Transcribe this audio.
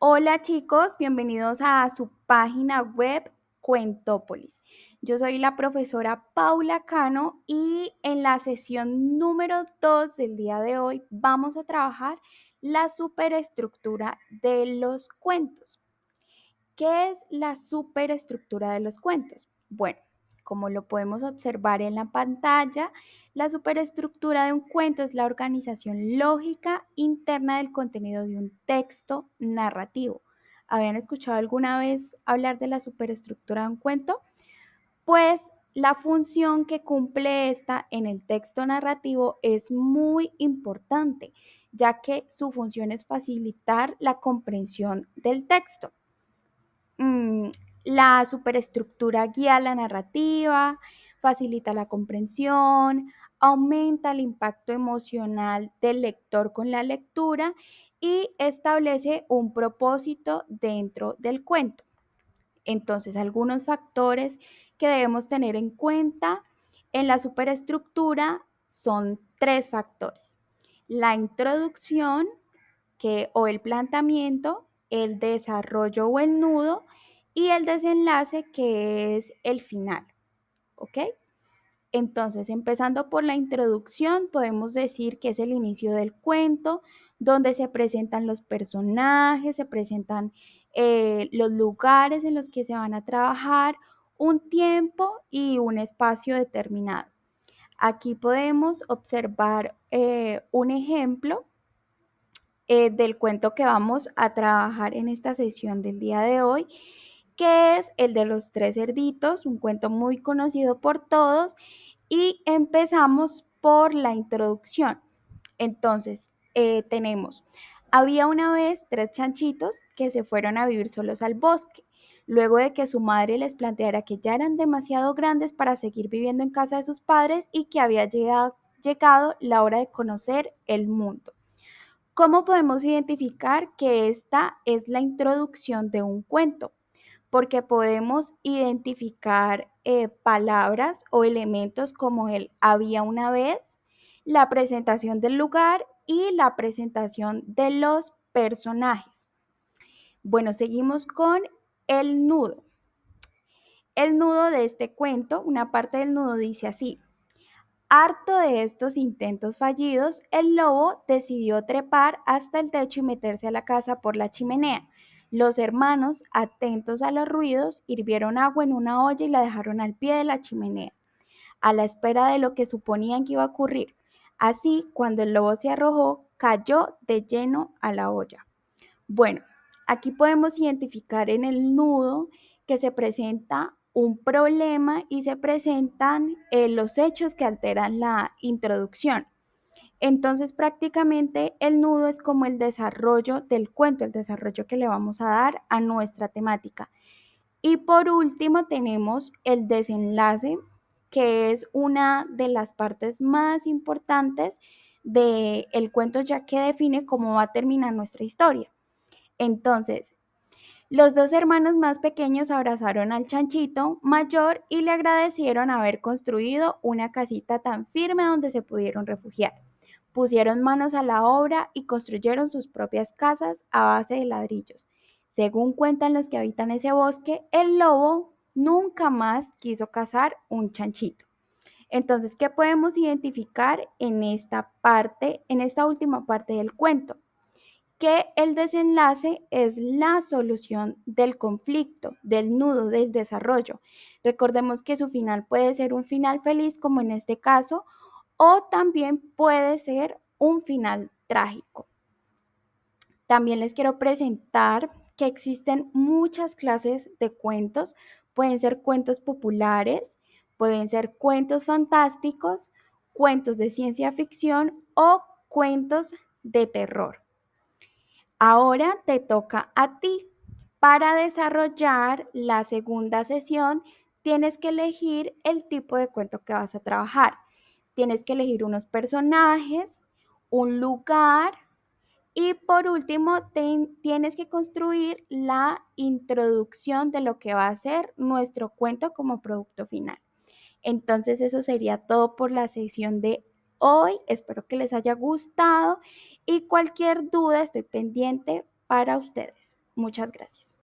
Hola chicos, bienvenidos a su página web Cuentópolis. Yo soy la profesora Paula Cano y en la sesión número 2 del día de hoy vamos a trabajar la superestructura de los cuentos. ¿Qué es la superestructura de los cuentos? Bueno, como lo podemos observar en la pantalla, la superestructura de un cuento es la organización lógica interna del contenido de un texto narrativo. ¿Habían escuchado alguna vez hablar de la superestructura de un cuento? Pues la función que cumple esta en el texto narrativo es muy importante, ya que su función es facilitar la comprensión del texto. Mm, la superestructura guía la narrativa, facilita la comprensión, aumenta el impacto emocional del lector con la lectura y establece un propósito dentro del cuento. Entonces, algunos factores que debemos tener en cuenta en la superestructura son tres factores: la introducción, o el planteamiento, el desarrollo o el nudo y el desenlace, que es el final. ¿Ok? Entonces, empezando por la introducción, podemos decir que es el inicio del cuento, donde se presentan los personajes, se presentan los lugares en los que se van a trabajar, un tiempo y un espacio determinado. Aquí podemos observar un ejemplo del cuento que vamos a trabajar en esta sesión del día de hoy, que es el de los tres cerditos, un cuento muy conocido por todos, y empezamos por la introducción. Entonces, había una vez tres chanchitos que se fueron a vivir solos al bosque, luego de que su madre les planteara que ya eran demasiado grandes para seguir viviendo en casa de sus padres y que había llegado la hora de conocer el mundo. ¿Cómo podemos identificar que esta es la introducción de un cuento? Porque podemos identificar palabras o elementos como el había una vez, la presentación del lugar y la presentación de los personajes. Bueno, seguimos con el nudo. El nudo de este cuento, una parte del nudo dice así: harto de estos intentos fallidos, el lobo decidió trepar hasta el techo y meterse a la casa por la chimenea. Los hermanos, atentos a los ruidos, hirvieron agua en una olla y la dejaron al pie de la chimenea, a la espera de lo que suponían que iba a ocurrir. Así, cuando el lobo se arrojó, cayó de lleno a la olla. Bueno, aquí podemos identificar en el nudo que se presenta un problema y se presentan los hechos que alteran la introducción. Entonces, prácticamente el nudo es como el desarrollo del cuento, el desarrollo que le vamos a dar a nuestra temática. Y por último, tenemos el desenlace, que es una de las partes más importantes del cuento, ya que define cómo va a terminar nuestra historia. Entonces, los dos hermanos más pequeños abrazaron al chanchito mayor y le agradecieron haber construido una casita tan firme donde se pudieron refugiar. Pusieron manos a la obra y construyeron sus propias casas a base de ladrillos. Según cuentan los que habitan ese bosque, el lobo nunca más quiso cazar un chanchito. Entonces, ¿qué podemos identificar en esta parte, en esta última parte del cuento? Que el desenlace es la solución del conflicto, del nudo, del desarrollo. Recordemos que su final puede ser un final feliz, como en este caso, o también puede ser un final trágico. También les quiero presentar que existen muchas clases de cuentos. Pueden ser cuentos populares, pueden ser cuentos fantásticos, cuentos de ciencia ficción o cuentos de terror. Ahora te toca a ti. Para desarrollar la segunda sesión, tienes que elegir el tipo de cuento que vas a trabajar. Tienes que elegir unos personajes, un lugar y por último tienes que construir la introducción de lo que va a ser nuestro cuento como producto final. Entonces eso sería todo por la sesión de hoy. Espero que les haya gustado y cualquier duda estoy pendiente para ustedes. Muchas gracias.